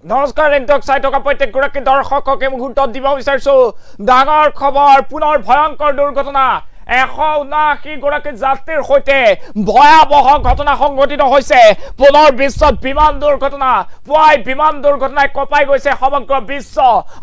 নমস্কাৰ ইণ্টক চাই থকা প্ৰত্যেকগৰাকী দৰ্শকক এই মুহূৰ্তত দিব বিচাৰিছো ডাঙৰ খবৰ পুনৰ ভয়ংকৰ দুৰ্ঘটনা 179 গৰাকী যাত্ৰীৰ সৈতে ভয়াবহ ঘটনা সংঘটিত হৈছে পুনৰ বিশ্বত বিমান দুৰ্ঘটনা পুৱাই বিমান দুৰ্ঘটনাই কপাই গৈছে সমগ্ৰ বিশ্ব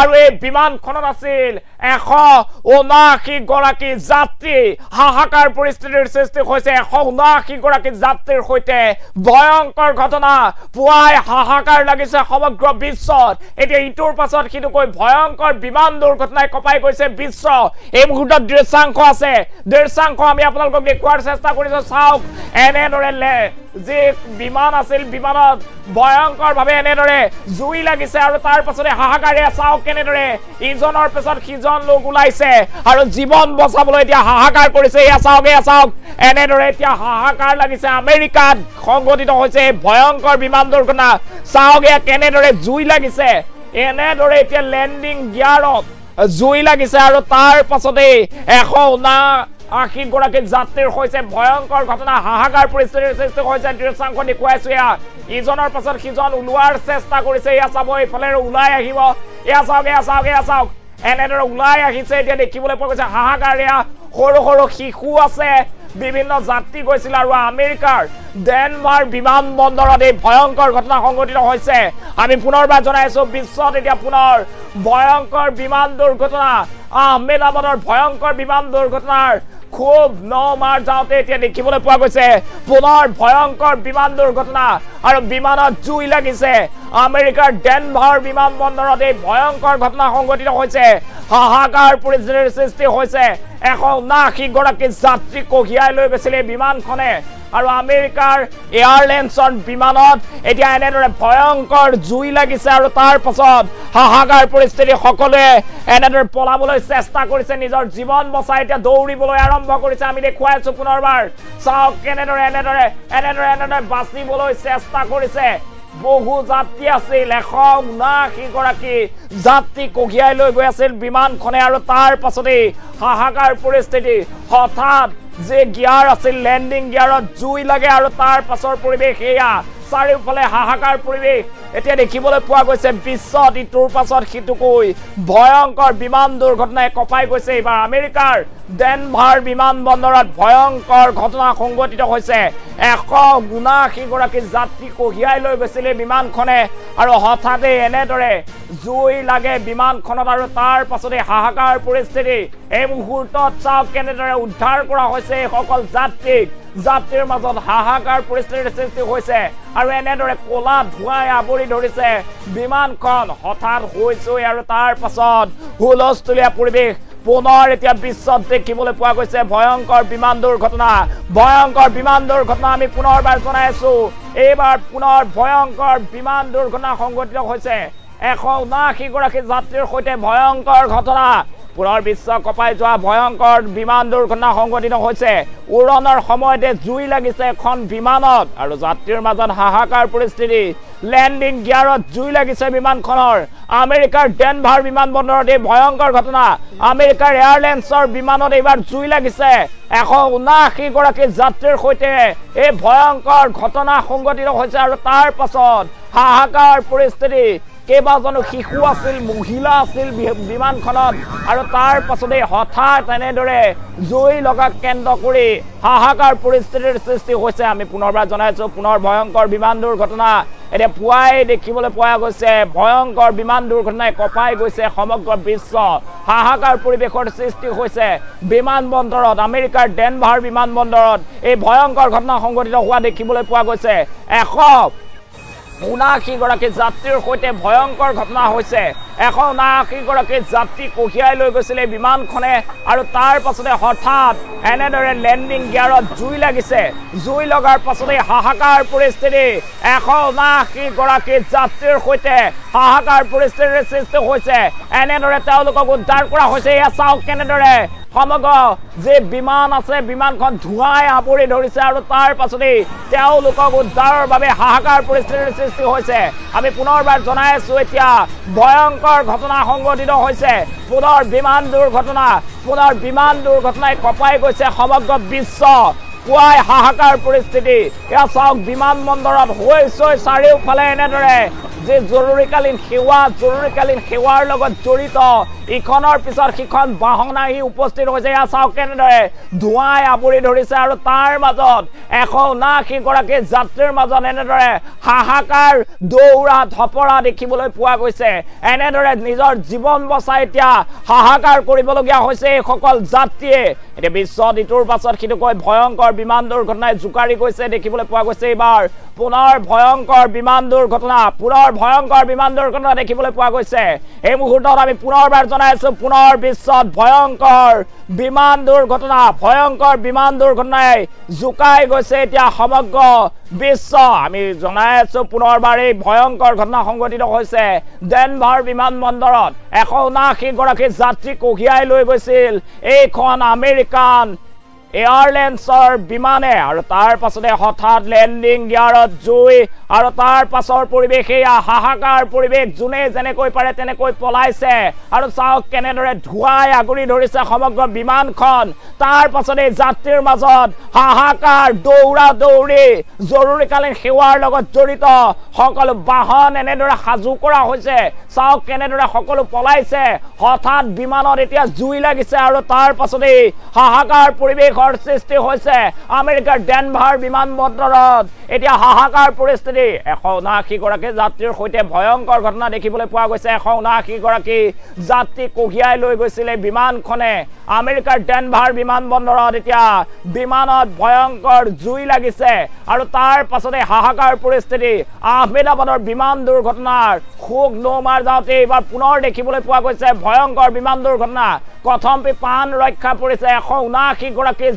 আৰু এই বিমানখনত আছিল 179 গৰাকী যাত্ৰী হাহাকাৰ পৰিস্থিতিৰ সৃষ্টি হৈছে 179 গৰাকী যাত্ৰীৰ সৈতে ভয়ংকৰ ঘটনা পুৱাই হাহাকাৰ লাগিছে সমগ্ৰ বিশ্বত এতিয়া ইটোৰ পাছত সিটোকৈ ভয়ংকৰ বিমান দুৰ্ঘটনাই কপাই গৈছে বিশ্ব এই মুহূৰ্তত দৃশ্যাংশ আছে দৃশ্যাংশ আমি আপোনালোকক দেখুৱাৰ চেষ্টা কৰিছো চাওক এনেদৰে যে বিমান আছিল বিমানত ভয়ংকৰ ভাৱে এনেদৰে জুই লাগিছে আৰু তাৰ পাছতে হাহাকাৰে চাওক কেনেদৰে ইজনৰ পিছত সিজন লোক ওলাইছে আৰু জীৱন বচাবলৈ এতিয়া হাহাকাৰ কৰিছে এয়া চাওক এনেদৰে এতিয়া হাহাকাৰ লাগিছে আমেৰিকাত সংঘটিত হৈছে ভয়ংকৰ বিমান দুৰ্ঘটনা চাওক এয়া কেনেদৰে জুই লাগিছে এনেদৰে এতিয়া লেণ্ডিং গিয়াৰত জুই লাগিছে আৰু তাৰ পাছতে 179 গৰাকী যাত্ৰীৰ হৈছে ভয়ংকৰ ঘটনা হাহাকাৰ পৰিস্থিতিৰ সৃষ্টি হৈছে দৃশ্যাংশ দেখুৱাইছো এয়া ইজনৰ পাছত সিজন ওলোৱাৰ চেষ্টা কৰিছে এয়া চাব এইফালে ওলাই আহিব এয়া চাওক এনেদৰে ওলাই আহিছে এতিয়া দেখিবলৈ পোৱা গৈছে হাহাকাৰ এয়া সৰু সৰু শিশু আছে বিভিন্ন যাত্ৰী গৈছিল আৰু আমেৰিকাৰ ডেনভাৰ বিমানবন্দৰত এই ভয়ংকৰ ঘটনা সংঘটিত হৈছে আমি পুনৰবাৰ জনাইছো বিশ্বত এতিয়া পুনৰ ভয়ংকৰ বিমান দুৰ্ঘটনা আহমেদাবাদৰ ভয়ংকৰ বিমান দুৰ্ঘটনাৰ খুব নমাৰ যাওঁতে এতিয়া দেখিবলৈ পোৱা গৈছে পুনৰ ভয়ংকৰ বিমান দুৰ্ঘটনা আৰু বিমানত জুই লাগিছে আমেৰিকাৰ ডেনভাৰ বিমানবন্দৰত এই ভয়ংকৰ ঘটনা সংঘটিত হৈছে হাহাকাৰ পৰিস্থিতিৰ সৃষ্টি হৈছে 179 গৰাকী যাত্ৰী কঢ়িয়াই লৈ গৈছিল বিমানখনে আৰু আমেৰিকাৰ এয়াৰলাইন্সৰ বিমানত এতিয়া এনেদৰে ভয়ংকৰ জুই লাগিছে আৰু তাৰ পাছত হাহাকাৰ পৰিস্থিতি সকলোৱে এনেদৰে পলাবলৈ চেষ্টা কৰিছে নিজৰ জীৱন বচাই এতিয়া দৌৰিবলৈ আৰম্ভ কৰিছে আমি দেখুৱাইছো পুনৰবাৰ চাওক কেনেদৰে এনেদৰে বাচিবলৈ চেষ্টা কৰিছে বহু যাত্ৰী আছিল 179 গৰাকী যাত্ৰী কঢ়িয়াই লৈ গৈ আছিল বিমানখনে আৰু তাৰ পাছতে হাহাকাৰ পৰিস্থিতি হঠাৎ যে গিয়াৰ আছিল লেণ্ডিং গিয়াৰত জুই লাগে আৰু তাৰ পাছৰ পৰিৱেশ এয়া চাৰিওফালে হাহাকাৰ পৰিৱেশ এতিয়া দেখিবলৈ পোৱা গৈছে বিশ্বত ইটোৰ পাছত সিটোকৈ ভয়ংকৰ বিমান দুৰ্ঘটনাই কপাই গৈছে এইবাৰ আমেৰিকাৰ ডেনভাৰ বিমানবন্দৰত ভয়ংকৰ ঘটনা সংঘটিত হৈছে 179 গৰাকী যাত্ৰী কঢ়িয়াই লৈ গৈছিল বিমানখনে আৰু হঠাতে এনেদৰে জুই লাগে বিমানখনত আৰু তাৰ পাছতে হাহাকাৰ পৰিস্থিতি এই মুহূৰ্তত চাওক কেনেদৰে উদ্ধাৰ কৰা হৈছে সকল যাত্ৰীৰ মাজত হাহাকাৰ পৰিস্থিতিৰ সৃষ্টি হৈছে আৰু এনেদৰে কোলা ধোঁৱাই আৱৰি ধৰিছে বিমানখন হঠাৎ হৈছে আৰু তাৰ পাছত হুলস্থুলীয়া পৰিৱেশ পুনৰ এতিয়া বিশ্বত দেখিবলৈ পোৱা গৈছে ভয়ংকৰ বিমান দুৰ্ঘটনা আমি পুনৰবাৰ জনাইছো এইবাৰ পুনৰ ভয়ংকৰ বিমান দুৰ্ঘটনা সংঘটিত হৈছে 179 গৰাকী যাত্ৰীৰ সৈতে ভয়ংকৰ ঘটনা পুনৰ বিশ্ব কপাই যোৱা ভয়ংকৰ বিমান দুৰ্ঘটনা সংঘটিত হৈছে উৰণৰ সময়তে জুই লাগিছে এখন বিমানত আৰু যাত্ৰীৰ মাজত হাহাকাৰ পৰিস্থিতি লেণ্ডিং গিয়াৰত জুই লাগিছে বিমানখনৰ আমেৰিকাৰ ডেনভাৰ বিমানবন্দৰত এই ভয়ংকৰ ঘটনা আমেৰিকাৰ এয়াৰলাইন্সৰ বিমানত এইবাৰ জুই লাগিছে 179 গৰাকী যাত্ৰীৰ সৈতে এই ভয়ংকৰ ঘটনা সংঘটিত হৈছে আৰু তাৰ পাছত হাহাকাৰ পৰিস্থিতি কেইবাজনো শিশু আছিল মহিলা আছিল বিমানখনত আৰু তাৰ পাছতে হঠাৎ এনেদৰে জুই লগা কেন্দ্ৰ কৰি হাহাকাৰ পৰিস্থিতিৰ সৃষ্টি হৈছে আমি পুনৰবাৰ জনাইছো পুনৰ ভয়ংকৰ বিমান দুৰ্ঘটনা এতিয়া পুৱাই দেখিবলৈ পোৱা গৈছে ভয়ংকৰ বিমান দুৰ্ঘটনাই কপাই গৈছে সমগ্ৰ বিশ্ব হাহাকাৰ পৰিৱেশৰ সৃষ্টি হৈছে বিমানবন্দৰত আমেৰিকাৰ ডেনভাৰ বিমানবন্দৰত এই ভয়ংকৰ ঘটনা সংঘটিত হোৱা দেখিবলৈ পোৱা গৈছে 179 গৰাকী যাত্ৰীৰ সৈতে ভয়ংকৰ ঘটনা হৈছে 179 গৰাকী যাত্ৰী কঢ়িয়াই লৈ গৈছিল বিমানখনে আৰু তাৰ পাছতে হঠাৎ এনেদৰে লেণ্ডিং গিয়াৰত জুই লাগিছে জুই লগাৰ পাছতে হাহাকাৰ পৰিস্থিতি 179 গৰাকী যাত্ৰীৰ সৈতে হাহাকাৰ পৰিস্থিতিৰ সৃষ্টি হৈছে এনেদৰে তেওঁলোকক উদ্ধাৰ কৰা হৈছে এয়া চাওক কেনেদৰে সমগ্ৰ যে বিমান আছে বিমানখন ধোঁৱাই আৱৰি ধৰিছে আৰু তাৰ পাছতে তেওঁলোকক উদ্ধাৰৰ বাবে হাহাকাৰ পৰিস্থিতিৰ সৃষ্টি হৈছে আমি পুনৰবাৰ জনাইছো এতিয়া ভয়ংকৰ ঘটনা সংঘটিত হৈছে পুনৰ বিমান দুৰ্ঘটনাই কপাই গৈছে সমগ্ৰ বিশ্ব পুৱাই হাহাকাৰ পৰিস্থিতি এয়া চাওক বিমানবন্দৰত হৈছে চাৰিওফালে এনেদৰে যে জৰুৰীকালীন সেৱাৰ লগত জড়িত ইখনৰ পিছত সিখন বাহন আহি উপস্থিত হৈছে এয়া চাওক কেনেদৰে ধোঁৱাই আৱৰি ধৰিছে আৰু তাৰ মাজত 179 গৰাকী যাত্ৰীৰ মাজত এনেদৰে হাহাকাৰ দৌৰা ধপৰা দেখিবলৈ পোৱা গৈছে এনেদৰে নিজৰ জীৱন বচাই এতিয়া হাহাকাৰ কৰিবলগীয়া হৈছে এই সকল যাত্ৰীয়ে এতিয়া বিশ্বত ইটোৰ পাছত সিটোকৈ ভয়ংকৰ বিমান দুৰ্ঘটনাই জোকাৰি গৈছে দেখিবলৈ পোৱা গৈছে এইবাৰ পুনৰ ভয়ংকৰ বিমান দুৰ্ঘটনা দেখিবলৈ পোৱা গৈছে এই মুহূৰ্তত আমি পুনৰবাৰ জনাইছো পুনৰ বিশ্বত ভয়ংকৰ বিমান দুৰ্ঘটনাই জোকাই গৈছে এতিয়া সমগ্ৰ বিশ্ব আমি জনাই আছো পুনৰবাৰ এই ভয়ংকৰ ঘটনা সংঘটিত হৈছে ডেনভাৰ বিমানবন্দৰত 179 গৰাকী যাত্ৰী কঢ়িয়াই লৈ গৈছিল এইখন আমেৰিকান এয়াৰলাইন্সৰ বিমানে আৰু তাৰ পাছতে হঠাৎ লেন্ডিং গিয়াৰত জুই আৰু তাৰ পাছৰ পৰিৱেশ এয়া হাহাকাৰ পৰিৱেশ যোনে যেনেকৈ পাৰে তেনেকৈ পলাইছে আৰু চাওক কেনেদৰে ধোঁৱাই আগুৰি ধৰিছে সমগ্ৰ বিমানখন তাৰ পাছতে যাত্ৰীৰ মাজত হাহাকাৰ দৌৰা দৌৰি জৰুৰীকালীন সেৱাৰ লগত জড়িত সকলো বাহন এনেদৰে সাজু কৰা হৈছে চাওক কেনেদৰে সকলো পলাইছে হঠাৎ বিমানত এতিয়া জুই লাগিছে আৰু তাৰ পাছতে হাহাকাৰ পৰিৱেশৰ সৃষ্টি হৈছে আমেৰিকাৰ ডেনভাৰ বিমানবন্দৰত এতিয়া হাহাকাৰ পৰিস্থিতি 179 গৰাকী যাত্ৰীৰ সৈতে ভয়ংকৰ ঘটনা দেখিবলৈ পোৱা গৈছে 179 গৰাকী যাত্ৰী কঢ়িয়াই লৈ গৈছিল বিমানখনে আমেৰিকাৰ ডেনভাৰ বিমানবন্দৰত এতিয়া বিমানত ভয়ংকৰ জুই লাগিছে আৰু তাৰ পাছতে হাহাকাৰ পৰিস্থিতি আহমেদাবাদৰ বিমান দুৰ্ঘটনাৰ খুব নোমাৰ যাওঁতে এইবাৰ পুনৰ দেখিবলৈ পোৱা গৈছে ভয়ংকৰ বিমান দুৰ্ঘটনা কথমপি প্ৰাণ ৰক্ষা পৰিছে 179 গৰাকী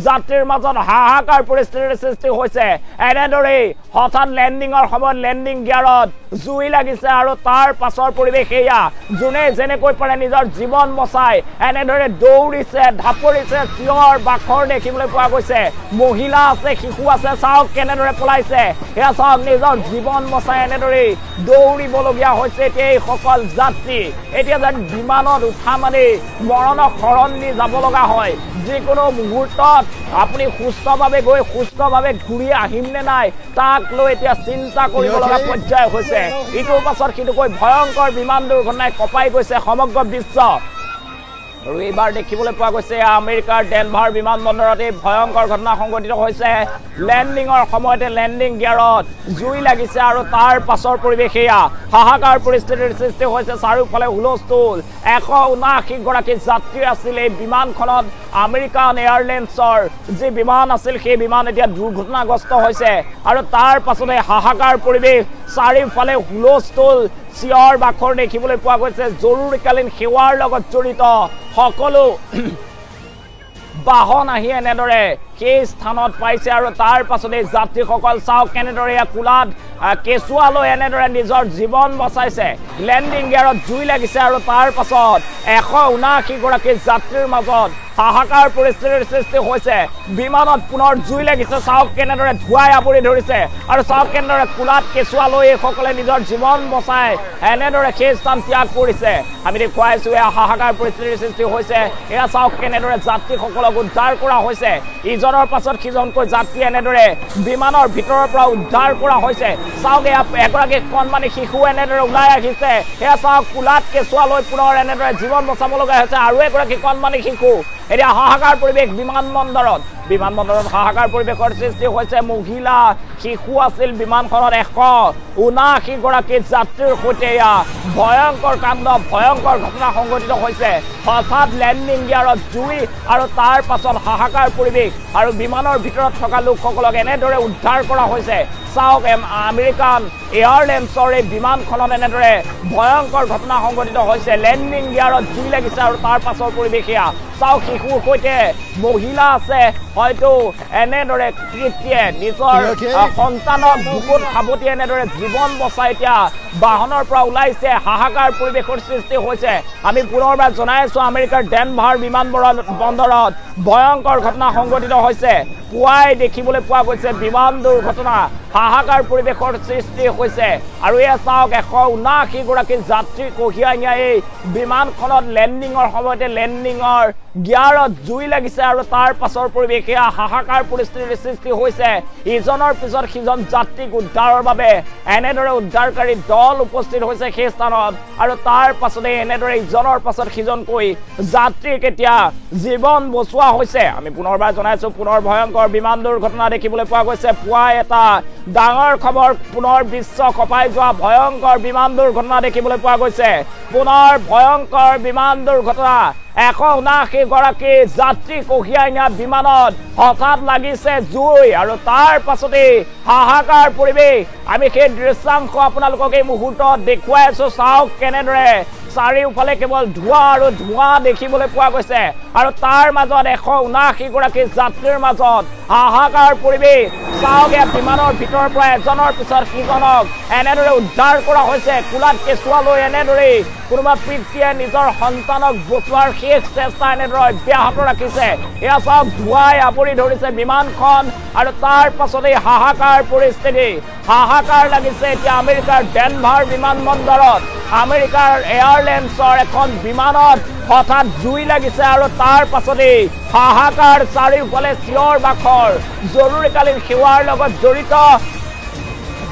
যাত্ৰীৰ মাজত হাহাকাৰ পৰিস্থিতিৰ সৃষ্টি হৈছে এনেদৰে হঠাৎ লেন্ডিঙৰ সময়ত লেন্ডিং গিয়াৰত জুই লাগিছে আৰু তাৰ পাছৰ পৰিৱেশ এয়া যোনে যেনেকৈ পাৰে নিজৰ জীৱন বচাই এনেদৰে দৌৰিছে ধাপৰিছে চিঞৰ বাখৰ দেখিবলৈ পোৱা গৈছে মহিলা আছে শিশু আছে চাওক কেনেদৰে পলাইছে এয়া চাওক নিজৰ জীৱন বচাই এনেদৰে দৌৰিবলগীয়া হৈছে এই সকল যাত্ৰী এতিয়া যেন বিমানত উঠা মানে মৰণক শৰণ দি যাব লগা হয় যিকোনো মুহূৰ্তত আপুনি সুস্থভাৱে গৈ সুস্থভাৱে ঘূৰি আহিম নে নাই তাক লৈ এতিয়া চিন্তা কৰিব লগা পৰ্যায় হৈছে ইটোৰ পাছত সিটোকৈ ভয়ংকৰ বিমান দুৰ্ঘটনাই কঁপাই গৈছে সমগ্ৰ বিশ্ব আৰু এইবাৰ দেখিবলৈ পোৱা গৈছে আমেৰিকাৰ ডেনভাৰ বিমানবন্দৰত এই ভয়ংকৰ ঘটনা সংঘটিত হৈছে লেন্ডিঙৰ সময়তে লেন্ডিং গিয়াৰত জুই লাগিছে আৰু তাৰ পাছৰ পৰিৱেশ এয়া হাহাকাৰ পৰিস্থিতিৰ সৃষ্টি হৈছে চাৰিওফালে হুলস্থুল 179 গৰাকী যাত্ৰী আছিল এই বিমানখনত আমেৰিকান এয়াৰলাইন্সৰ যি বিমান আছিল সেই বিমান এতিয়া দুৰ্ঘটনাগ্ৰস্ত হৈছে আৰু তাৰ পাছতে হাহাকাৰ পৰিৱেশ চাৰিওফালে হুলস্থুল চিঞৰ বাখৰ দেখিবলৈ পোৱা গৈছে জৰুৰীকালীন সেৱাৰ লগত জড়িত সকলো বাহন আহি এনেদৰে সেই স্থানত পাইছে আৰু তাৰ পাছতে যাত্ৰীসকল চাওক কেনেদৰে কোলাত কেঁচুৱা লৈ এনেদৰে নিজৰ জীৱন বচাইছে লেন্ডিং গিয়াৰত জুই লাগিছে আৰু তাৰ পাছত 179 গৰাকী যাত্ৰীৰ মাজত হাহাকাৰ পৰিস্থিতিৰ সৃষ্টি হৈছে বিমানত পুনৰ জুই লাগিছে চাওক কেনেদৰে ধোঁৱাই আৱৰি ধৰিছে আৰু চাওক কেনেদৰে কোলাত কেঁচুৱা লৈ এইসকলে নিজৰ জীৱন বচাই এনেদৰে সেই স্থান ত্যাগ কৰিছে আমি দেখুৱাইছো এয়া হাহাকাৰ পৰিস্থিতিৰ সৃষ্টি হৈছে এয়া চাওক কেনেদৰে যাত্ৰীসকলক উদ্ধাৰ কৰা হৈছে ইজনৰ পাছত সিজনকৈ যাত্ৰী এনেদৰে বিমানৰ ভিতৰৰ পৰা উদ্ধাৰ কৰা হৈছে চাওক এয়া এগৰাকী কণমানি শিশু এনেদৰে ওলাই আহিছে এয়া চাওক কোলাত কেঁচুৱা লৈ পুনৰ এনেদৰে জীৱন বচাব লগা হৈছে আৰু এগৰাকী কণমানি শিশু এতিয়া হাহাকাৰ পৰিৱেশ বিমানবন্দৰত হাহাকাৰ পৰিৱেশৰ সৃষ্টি হৈছে মহিলা শিশু আছিল বিমানখনত 179 গৰাকী যাত্ৰীৰ সৈতে ভয়ংকৰ কাণ্ড ভয়ংকৰ ঘটনা সংঘটিত হৈছে হঠাৎ লেন্ডিং গিয়াৰত জুই আৰু তাৰ পাছত হাহাকাৰ পৰিৱেশ আৰু বিমানৰ ভিতৰত থকা লোকসকলক এনেদৰে উদ্ধাৰ কৰা হৈছে চাওক আমেৰিকান এয়াৰলাইন্সৰ এই বিমানখনত এনেদৰে ভয়ংকৰ ঘটনা সংঘটিত হৈছে লেন্ডিং গিয়াৰত জুই লাগিছে আৰু তাৰ পাছৰ পৰিৱেশ এয়া চাওক শিশুৰ সৈতে মহিলা আছে হয়তো এনেদৰে কৃতিয়ে নিজৰ সন্তানক বুকুত সাৱটি এনেদৰে জীৱন বচাই এতিয়া বাহনৰ পৰা ওলাইছে হাহাকাৰ পৰিৱেশৰ সৃষ্টি হৈছে আমি পুনৰবাৰ জনাই আছো আমেৰিকাৰ ডেনভাৰ বিমানবন্দৰত ভয়ংকৰ ঘটনা সংঘটিত হৈছে পুৱাই দেখিবলৈ পোৱা গৈছে বিমান দুৰ্ঘটনা হাহাকাৰ পৰিৱেশৰ সৃষ্টি হৈছে আৰু এয়া চাওক 179 গৰাকী যাত্ৰী কঢ়িয়াই নিয়া এই বিমানখনত লেণ্ডিঙৰ সময়তে লেণ্ডিঙৰ গিয়াৰত জুই লাগিছে আৰু তাৰ পাছৰ পৰিৱেশ এয়া হাহাকাৰ পৰিস্থিতিৰ সৃষ্টি হৈছে ইজনৰ পিছত সিজন যাত্ৰীক উদ্ধাৰৰ বাবে এনেদৰে উদ্ধাৰকাৰী দল উপস্থিত হৈছে সেই স্থানত আৰু তাৰ পাছতে এনেদৰে ইজনৰ পাছত সিজনকৈ যাত্ৰীক এতিয়া জীৱন বচোৱা হৈছে আমি পুনৰবাৰ জনাইছো পুনৰ ভয়ংকৰ বিমান দুৰ্ঘটনা দেখিবলৈ পোৱা গৈছে পুৱাই এটা ডাঙৰ খবৰ পুনৰ বিশ্ব কপাই যোৱা ভয়ংকৰ বিমান দুৰ্ঘটনা দেখিবলৈ পোৱা গৈছে পুনৰ ভয়ংকৰ বিমান দুৰ্ঘটনা 179 গৰাকী যাত্ৰী কঢ়িয়াই নিয়া বিমানত হঠাৎ লাগিছে জুই আৰু তাৰ পাছতে হাহাকাৰ পৰিৱেশ আমি সেই দৃশ্যাংশ আপোনালোকক এই মুহূৰ্তত দেখুৱাই আছো চাওক কেনেদৰে চাৰিওফালে কেৱল ধোঁৱা আৰু ধোঁৱা দেখিবলৈ পোৱা গৈছে আৰু তাৰ মাজত 179 গৰাকী যাত্ৰীৰ মাজত হাহাকাৰ পৰিৱেশ চাওক এই বিমানৰ ভিতৰৰ পৰা এজনৰ পিছত সিজনক এনেদৰে উদ্ধাৰ কৰা হৈছে কুলাত কেঁচুৱা লৈ এনেদৰে কোনোবা পিতৃয়ে নিজৰ সন্তানক বচোৱাৰ শেষ চেষ্টা এনেদৰে অব্যাহত ৰাখিছে এয়া চাওক ধোঁৱাই আৱৰি ধৰিছে বিমানখন আৰু তাৰ পাছতে হাহাকাৰ পৰিস্থিতি হাহাকাৰ লাগিছে এতিয়া আমেৰিকাৰ ডেনভাৰ বিমানবন্দৰত আমেৰিকাৰ এয়াৰলাইন্সৰ এখন বিমানত হঠাৎ জুই লাগিছে আৰু তাৰ পাছতে হাহাকাৰ চাৰিওফালে চিঞৰ বাখৰ জৰুৰীকালীন সেৱাৰ লগত জড়িত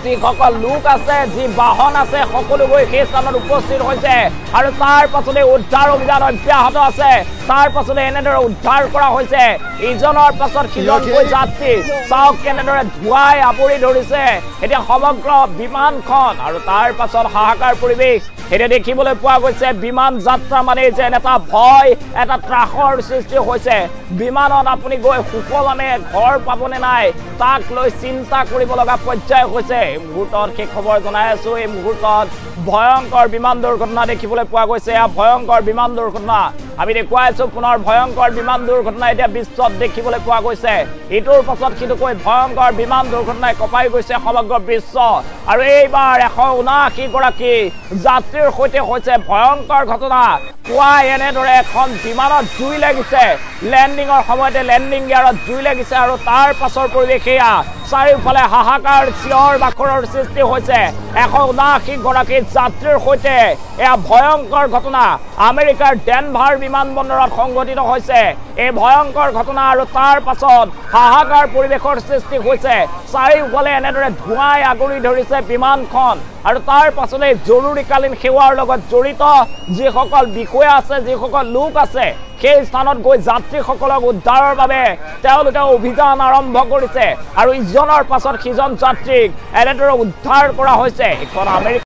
যিসকল লোক আছে যি বাহন আছে সকলোবোৰ সেই স্থানত উপস্থিত হৈছে আৰু তাৰ পাছতে উদ্ধাৰ অভিযান অব্যাহত আছে তাৰ পাছতে এনেদৰে উদ্ধাৰ কৰা হৈছে ইজনৰ পাছত সিজনকৈ যাত্ৰী চাওক কেনেদৰে ধোঁৱাই আৱৰি ধৰিছে এতিয়া সমগ্ৰ বিমানখন আৰু তাৰ পাছত হাহাকাৰ পৰিৱেশ এটা দেখিবলৈ পোৱা গৈছে বিমান যাত্ৰা মানে যেন এটা ভয় এটা ত্ৰাসৰ সৃষ্টি হৈছে বিমানত আপুনি গৈ সুকলমে ঘৰ পাবনে নাই তাক লৈ চিন্তা কৰিব লগা পৰ্যায় হৈছে এই মুহূৰ্তত সেই খবৰ জনাই আছো এই মুহূৰ্তত ভয়ংকৰ বিমান দুৰ্ঘটনা দেখিবলৈ পোৱা গৈছে ভয়ংকৰ বিমান দুৰ্ঘটনা আমি দেখুৱাই আছো পুনৰ ভয়ংকৰ বিমান দুৰ্ঘটনা এতিয়া বিশ্বত দেখিবলৈ পোৱা গৈছে ইটোৰ পাছত সিটোকৈ ভয়ংকৰ বিমান দুৰ্ঘটনাই কঁপাই গৈছে সমগ্ৰ বিশ্ব আৰু এইবাৰ 179 গৰাকী যাত্ৰীৰ সৈতে হৈছে ভয়ংকৰ ঘটনা পুৱাই এনেদৰে এখন বিমানত জুই লাগিছে লেণ্ডিঙৰ সময়তে লেণ্ডিং গিয়াৰত জুই লাগিছে আৰু তাৰ পাছৰ পৰিৱেশ এয়া চাৰিওফালে হাহাকাৰ চিঞৰ বাখৰৰ সৃষ্টি হৈছে 179 গৰাকী যাত্ৰীৰ সৈতে এয়া ভয়ংকৰ ঘটনা আমেৰিকাৰ ডেনভাৰ বিমানবন্দৰত সংঘটিত হৈছে এই ভয়ংকৰ ঘটনা আৰু তাৰ পাছত হাহাকাৰ পৰিৱেশৰ সৃষ্টি হৈছে চাৰিওফালে এনেদৰে ধোঁৱাই আগুৰি ধৰিছে বিমানখন আৰু তাৰ পাছতে জৰুৰীকালীন সেৱাৰ লগত জড়িত যিসকল বিষয়া আছে যিসকল লোক আছে সেই স্থানত গৈ যাত্ৰীসকলক উদ্ধাৰৰ বাবে তেওঁলোকে অভিযান আৰম্ভ কৰিছে আৰু ইজনৰ পাছত সিজন যাত্ৰীক এনেদৰে উদ্ধাৰ কৰা হৈছে এখন আমেৰিকা